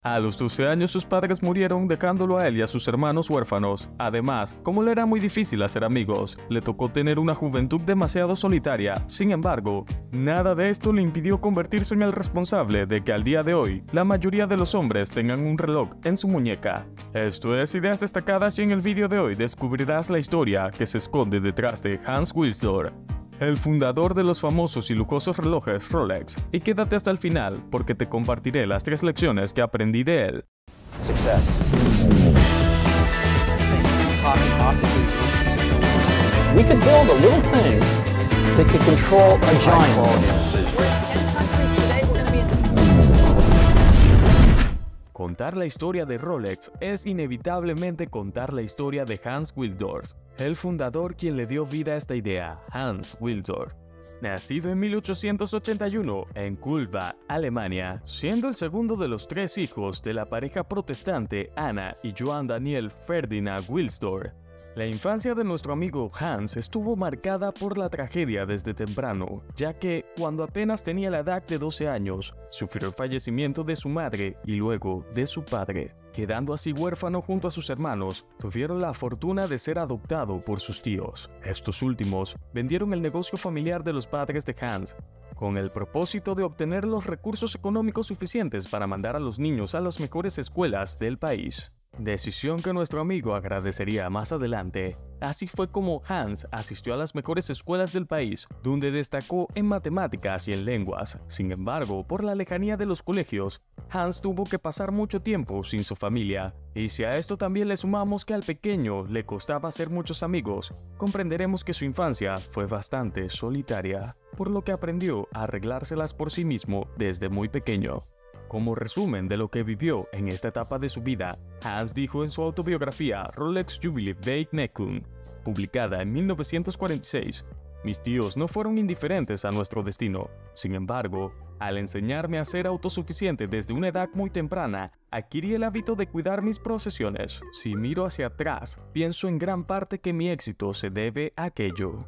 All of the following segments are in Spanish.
A los 12 años sus padres murieron dejándolo a él y a sus hermanos huérfanos. Además, como le era muy difícil hacer amigos, le tocó tener una juventud demasiado solitaria. Sin embargo, nada de esto le impidió convertirse en el responsable de que al día de hoy, la mayoría de los hombres tengan un reloj en su muñeca. Esto es Ideas Destacadas y en el vídeo de hoy descubrirás la historia que se esconde detrás de Hans Wilsdorf, el fundador de los famosos y lujosos relojes Rolex, y quédate hasta el final porque te compartiré las 3 lecciones que aprendí de él. Success. We could build a little thing that could control a giant. Contar la historia de Rolex es inevitablemente contar la historia de Hans Wilsdorf, el fundador quien le dio vida a esta idea. Hans Wilsdorf, nacido en 1881 en Kulmbach, Alemania, siendo el segundo de los 3 hijos de la pareja protestante Anna y Johann Daniel Ferdinand Wilsdorf. La infancia de nuestro amigo Hans estuvo marcada por la tragedia desde temprano, ya que, cuando apenas tenía la edad de 12 años, sufrió el fallecimiento de su madre y luego de su padre. Quedando así huérfano junto a sus hermanos, tuvieron la fortuna de ser adoptado por sus tíos. Estos últimos vendieron el negocio familiar de los padres de Hans, con el propósito de obtener los recursos económicos suficientes para mandar a los niños a las mejores escuelas del país. Decisión que nuestro amigo agradecería más adelante. Así fue como Hans asistió a las mejores escuelas del país, donde destacó en matemáticas y en lenguas. Sin embargo, por la lejanía de los colegios, Hans tuvo que pasar mucho tiempo sin su familia. Y si a esto también le sumamos que al pequeño le costaba hacer muchos amigos, comprenderemos que su infancia fue bastante solitaria, por lo que aprendió a arreglárselas por sí mismo desde muy pequeño. Como resumen de lo que vivió en esta etapa de su vida, Hans dijo en su autobiografía Rolex Jubiläumsbezeichnung, publicada en 1946, «Mis tíos no fueron indiferentes a nuestro destino. Sin embargo, al enseñarme a ser autosuficiente desde una edad muy temprana, adquirí el hábito de cuidar mis posesiones. Si miro hacia atrás, pienso en gran parte que mi éxito se debe a aquello».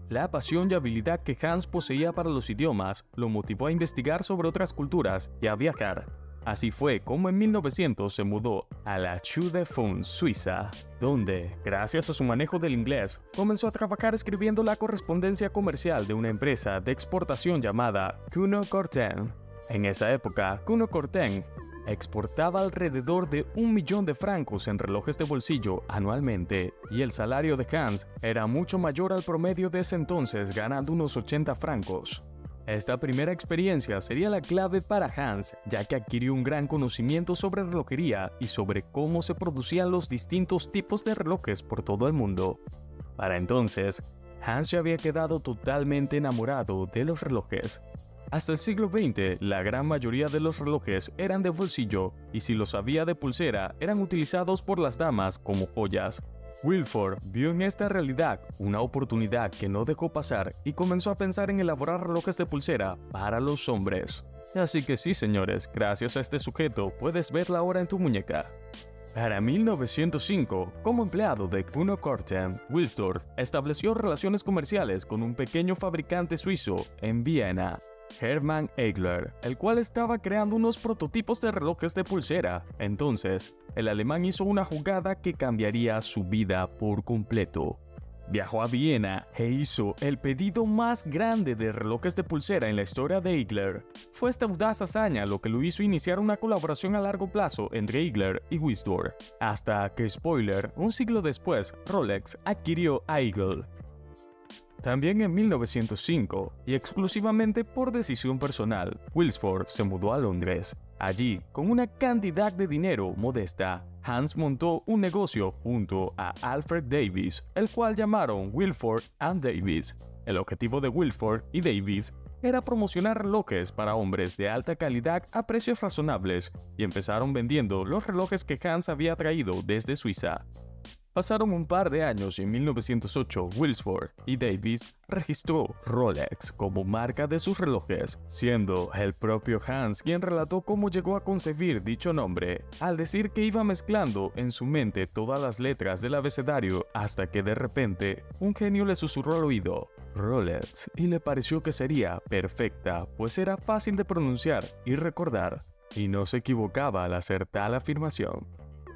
La pasión y habilidad que Hans poseía para los idiomas lo motivó a investigar sobre otras culturas y a viajar. Así fue como en 1900 se mudó a la Chaux de Fonds, Suiza, donde, gracias a su manejo del inglés, comenzó a trabajar escribiendo la correspondencia comercial de una empresa de exportación llamada Kuno Corten. En esa época, Kuno Corten exportaba alrededor de 1 millón de francos en relojes de bolsillo anualmente, y el salario de Hans era mucho mayor al promedio de ese entonces, ganando unos 80 francos. Esta primera experiencia sería la clave para Hans, ya que adquirió un gran conocimiento sobre relojería y sobre cómo se producían los distintos tipos de relojes por todo el mundo. Para entonces, Hans ya había quedado totalmente enamorado de los relojes. Hasta el siglo XX, la gran mayoría de los relojes eran de bolsillo, y si los había de pulsera, eran utilizados por las damas como joyas. Wilsdorf vio en esta realidad una oportunidad que no dejó pasar y comenzó a pensar en elaborar relojes de pulsera para los hombres. Así que sí, señores, gracias a este sujeto puedes ver la hora en tu muñeca. Para 1905, como empleado de Kuno Corten, Wilsdorf estableció relaciones comerciales con un pequeño fabricante suizo en Viena, Hermann Eigler, el cual estaba creando unos prototipos de relojes de pulsera. Entonces, el alemán hizo una jugada que cambiaría su vida por completo. Viajó a Viena e hizo el pedido más grande de relojes de pulsera en la historia de Eigler. Fue esta audaz hazaña lo que lo hizo iniciar una colaboración a largo plazo entre Eigler y Wilsdorf, hasta que, spoiler, un siglo después, Rolex adquirió a Eigler. También en 1905, y exclusivamente por decisión personal, Wilsdorf se mudó a Londres. Allí, con una cantidad de dinero modesta, Hans montó un negocio junto a Alfred Davis, el cual llamaron Wilsdorf and Davis. El objetivo de Wilsdorf y Davis era promocionar relojes para hombres de alta calidad a precios razonables, y empezaron vendiendo los relojes que Hans había traído desde Suiza. Pasaron un par de años y en 1908 Wilsdorf y Davis registró Rolex como marca de sus relojes, siendo el propio Hans quien relató cómo llegó a concebir dicho nombre, al decir que iba mezclando en su mente todas las letras del abecedario hasta que de repente un genio le susurró al oído Rolex y le pareció que sería perfecta, pues era fácil de pronunciar y recordar. y no se equivocaba al hacer tal afirmación.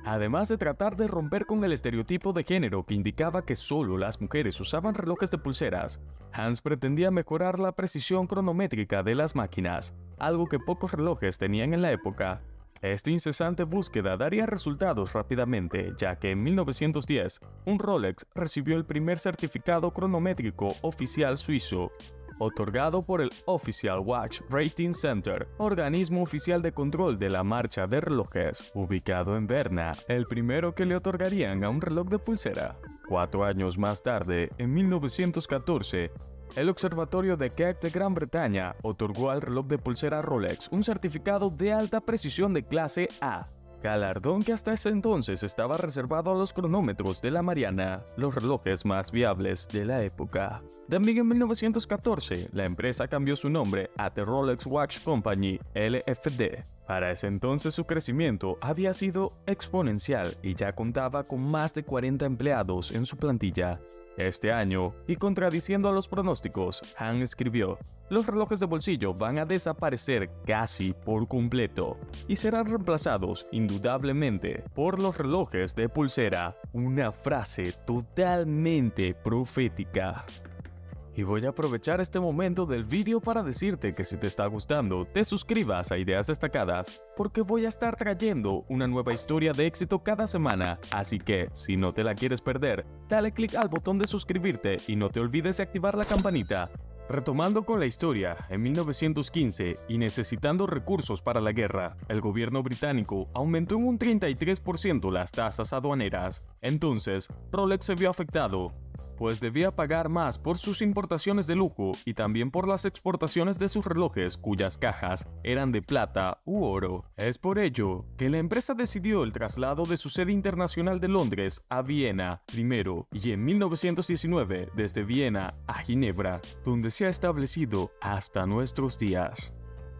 Además de tratar de romper con el estereotipo de género que indicaba que solo las mujeres usaban relojes de pulseras, Hans pretendía mejorar la precisión cronométrica de las máquinas, algo que pocos relojes tenían en la época. Esta incesante búsqueda daría resultados rápidamente, ya que en 1910, un Rolex recibió el primer certificado cronométrico oficial suizo, otorgado por el Official Watch Rating Center, organismo oficial de control de la marcha de relojes, ubicado en Berna, el primero que le otorgarían a un reloj de pulsera. 4 años más tarde, en 1914, el Observatorio de Keck de Gran Bretaña otorgó al reloj de pulsera Rolex un certificado de alta precisión de clase A, galardón que hasta ese entonces estaba reservado a los cronómetros de la Mariana, los relojes más viables de la época. También en 1914, la empresa cambió su nombre a The Rolex Watch Company, LFD. Para ese entonces su crecimiento había sido exponencial y ya contaba con más de 40 empleados en su plantilla. Este año, y contradiciendo a los pronósticos, Hans escribió: "Los relojes de bolsillo van a desaparecer casi por completo y serán reemplazados indudablemente por los relojes de pulsera", una frase totalmente profética. Y voy a aprovechar este momento del vídeo para decirte que si te está gustando, te suscribas a Ideas Destacadas, porque voy a estar trayendo una nueva historia de éxito cada semana, así que, si no te la quieres perder, dale click al botón de suscribirte y no te olvides de activar la campanita. Retomando con la historia, en 1915, y necesitando recursos para la guerra, el gobierno británico aumentó en un 33% las tasas aduaneras. Entonces, Rolex se vio afectado, pues debía pagar más por sus importaciones de lujo y también por las exportaciones de sus relojes cuyas cajas eran de plata u oro. Es por ello que la empresa decidió el traslado de su sede internacional de Londres a Viena primero y en 1919 desde Viena a Ginebra, donde se ha establecido hasta nuestros días.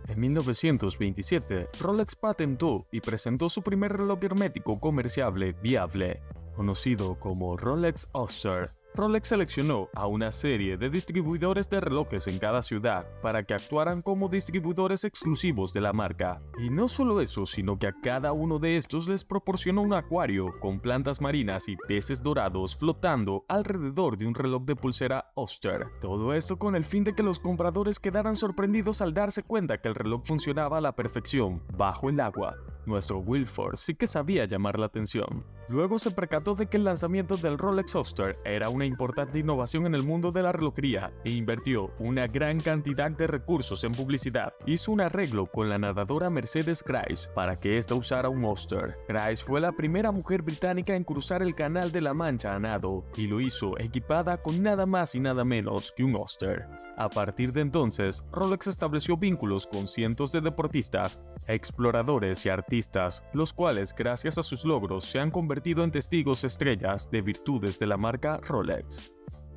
En 1927, Rolex patentó y presentó su primer reloj hermético comerciable viable, conocido como Rolex Oyster. Rolex seleccionó a una serie de distribuidores de relojes en cada ciudad para que actuaran como distribuidores exclusivos de la marca. Y no solo eso, sino que a cada uno de estos les proporcionó un acuario con plantas marinas y peces dorados flotando alrededor de un reloj de pulsera Oyster. Todo esto con el fin de que los compradores quedaran sorprendidos al darse cuenta que el reloj funcionaba a la perfección bajo el agua. Nuestro Wilford sí que sabía llamar la atención. Luego se percató de que el lanzamiento del Rolex Oyster era una importante innovación en el mundo de la relojería e invirtió una gran cantidad de recursos en publicidad. Hizo un arreglo con la nadadora Mercedes Grice para que ésta usara un Oyster. Grice fue la primera mujer británica en cruzar el Canal de la Mancha a nado y lo hizo equipada con nada más y nada menos que un Oyster. A partir de entonces, Rolex estableció vínculos con cientos de deportistas, exploradores y artistas, los cuales gracias a sus logros se han convertido en testigos estrellas de virtudes de la marca Rolex.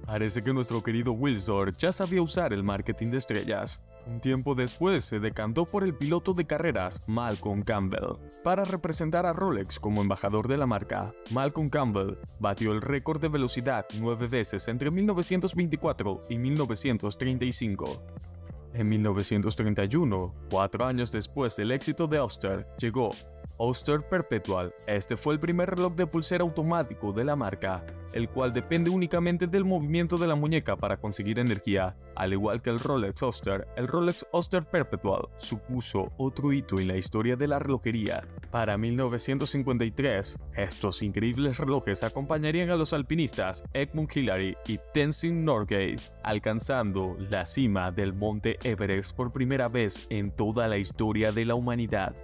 Parece que nuestro querido Wilson ya sabía usar el marketing de estrellas. Un tiempo después se decantó por el piloto de carreras Malcolm Campbell para representar a Rolex como embajador de la marca. Malcolm Campbell batió el récord de velocidad 9 veces entre 1924 y 1935. En 1931, 4 años después del éxito de Oyster, llegó Oyster Perpetual. Este fue el primer reloj de pulsera automático de la marca, el cual depende únicamente del movimiento de la muñeca para conseguir energía. Al igual que el Rolex Oyster, el Rolex Oyster Perpetual supuso otro hito en la historia de la relojería. Para 1953, estos increíbles relojes acompañarían a los alpinistas Edmund Hillary y Tenzing Norgay, alcanzando la cima del monte Everest por primera vez en toda la historia de la humanidad.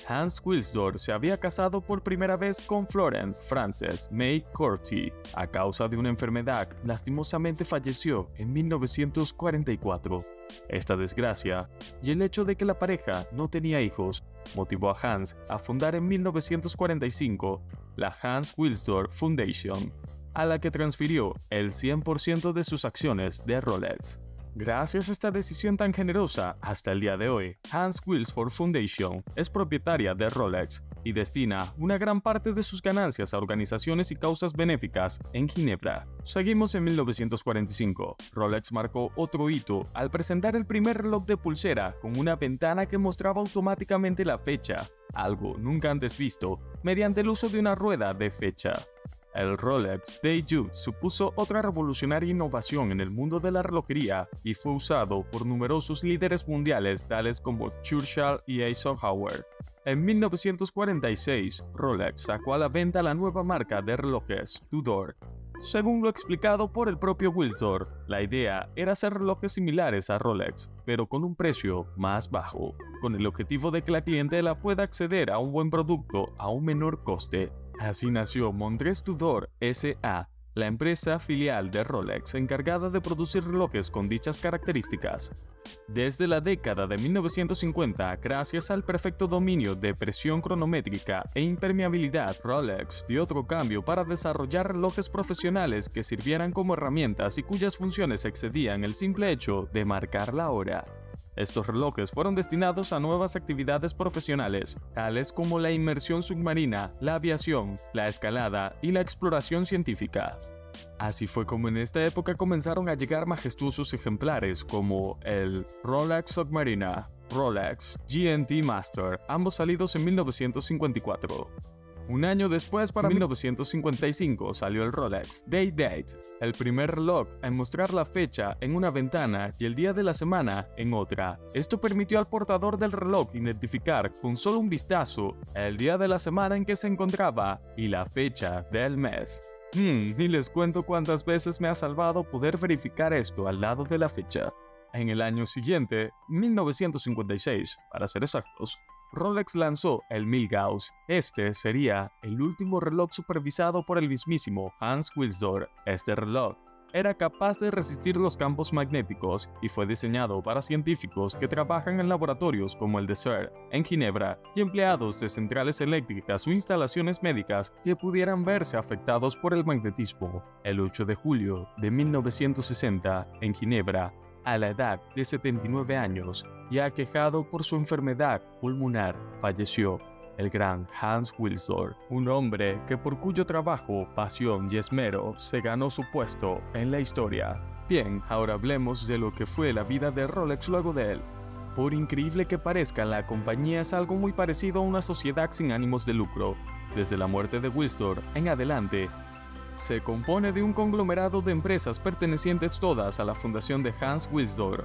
Hans Wilsdorf se había casado por primera vez con Florence Frances May Corty. A causa de una enfermedad, lastimosamente falleció en 1944. Esta desgracia y el hecho de que la pareja no tenía hijos motivó a Hans a fundar en 1945 la Hans Wilsdorf Foundation, a la que transfirió el 100% de sus acciones de Rolex. Gracias a esta decisión tan generosa, hasta el día de hoy, Hans Wilsdorf Foundation es propietaria de Rolex y destina una gran parte de sus ganancias a organizaciones y causas benéficas en Ginebra. Seguimos en 1945. Rolex marcó otro hito al presentar el primer reloj de pulsera con una ventana que mostraba automáticamente la fecha, algo nunca antes visto, mediante el uso de una rueda de fecha. El Rolex Datejust supuso otra revolucionaria innovación en el mundo de la relojería y fue usado por numerosos líderes mundiales tales como Churchill y Eisenhower. En 1946, Rolex sacó a la venta la nueva marca de relojes Tudor. Según lo explicado por el propio Wildsor, la idea era hacer relojes similares a Rolex, pero con un precio más bajo, con el objetivo de que la clientela pueda acceder a un buen producto a un menor coste. Así nació Montres Tudor S.A., la empresa filial de Rolex encargada de producir relojes con dichas características. Desde la década de 1950, gracias al perfecto dominio de presión cronométrica e impermeabilidad, Rolex dio otro cambio para desarrollar relojes profesionales que sirvieran como herramientas y cuyas funciones excedían el simple hecho de marcar la hora. Estos relojes fueron destinados a nuevas actividades profesionales, tales como la inmersión submarina, la aviación, la escalada y la exploración científica. Así fue como en esta época comenzaron a llegar majestuosos ejemplares como el Rolex Submarina, Rolex GMT Master, ambos salidos en 1954. Un año después, para 1955, salió el Rolex Day-Date, el primer reloj en mostrar la fecha en una ventana y el día de la semana en otra. Esto permitió al portador del reloj identificar con solo un vistazo el día de la semana en que se encontraba y la fecha del mes. Ni les cuento cuántas veces me ha salvado poder verificar esto al lado de la fecha. En el año siguiente, 1956, para ser exactos, Rolex lanzó el Milgauss. Este sería el último reloj supervisado por el mismísimo Hans Wilsdorf. Este reloj era capaz de resistir los campos magnéticos y fue diseñado para científicos que trabajan en laboratorios como el de CERN en Ginebra y empleados de centrales eléctricas o instalaciones médicas que pudieran verse afectados por el magnetismo. El 8 de julio de 1960, en Ginebra, a la edad de 79 años y aquejado por su enfermedad pulmonar, falleció el gran Hans Wilsdorf, un hombre que por cuyo trabajo, pasión y esmero se ganó su puesto en la historia. Bien, ahora hablemos de lo que fue la vida de Rolex luego de él. Por increíble que parezca, la compañía es algo muy parecido a una sociedad sin ánimos de lucro. Desde la muerte de Wilsdorf en adelante, se compone de un conglomerado de empresas pertenecientes todas a la fundación de Hans Wilsdorf.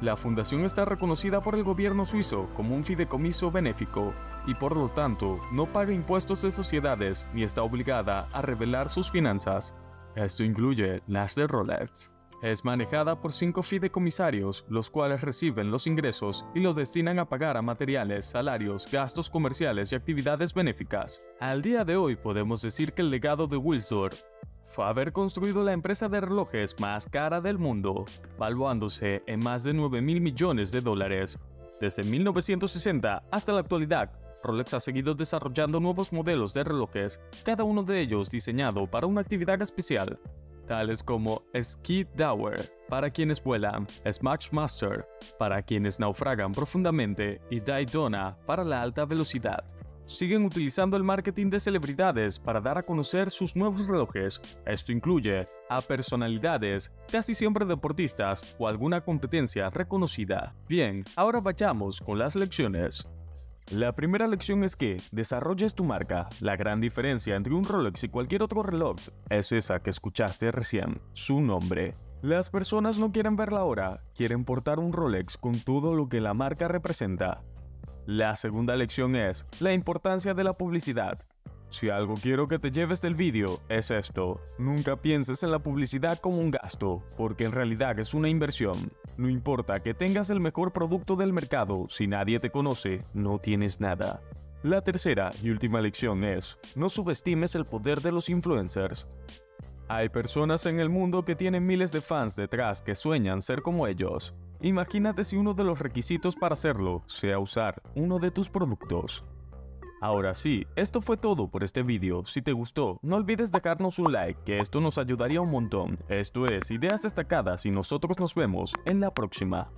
La fundación está reconocida por el gobierno suizo como un fideicomiso benéfico y por lo tanto no paga impuestos de sociedades ni está obligada a revelar sus finanzas. Esto incluye las de Rolex. Es manejada por 5 fideicomisarios, los cuales reciben los ingresos y los destinan a pagar a materiales, salarios, gastos comerciales y actividades benéficas. Al día de hoy podemos decir que el legado de Wilsdorf fue haber construido la empresa de relojes más cara del mundo, valuándose en más de 9.000 millones de dólares. Desde 1960 hasta la actualidad, Rolex ha seguido desarrollando nuevos modelos de relojes, cada uno de ellos diseñado para una actividad especial, tales como Ski Tower para quienes vuelan, Smashmaster para quienes naufragan profundamente y Daytona para la alta velocidad. Siguen utilizando el marketing de celebridades para dar a conocer sus nuevos relojes. Esto incluye a personalidades, casi siempre deportistas o alguna competencia reconocida. Bien, ahora vayamos con las lecciones. La primera lección es que desarrolles tu marca. La gran diferencia entre un Rolex y cualquier otro reloj es esa que escuchaste recién, su nombre. Las personas no quieren ver la hora, quieren portar un Rolex con todo lo que la marca representa. La segunda lección es la importancia de la publicidad. Si algo quiero que te lleves del vídeo es esto: nunca pienses en la publicidad como un gasto, porque en realidad es una inversión. No importa que tengas el mejor producto del mercado, si nadie te conoce, no tienes nada. La tercera y última lección es: no subestimes el poder de los influencers. Hay personas en el mundo que tienen miles de fans detrás que sueñan ser como ellos. Imagínate si uno de los requisitos para hacerlo sea usar uno de tus productos. Ahora sí, esto fue todo por este video. Si te gustó, no olvides dejarnos un like, que esto nos ayudaría un montón. Esto es Ideas Destacadas y nosotros nos vemos en la próxima.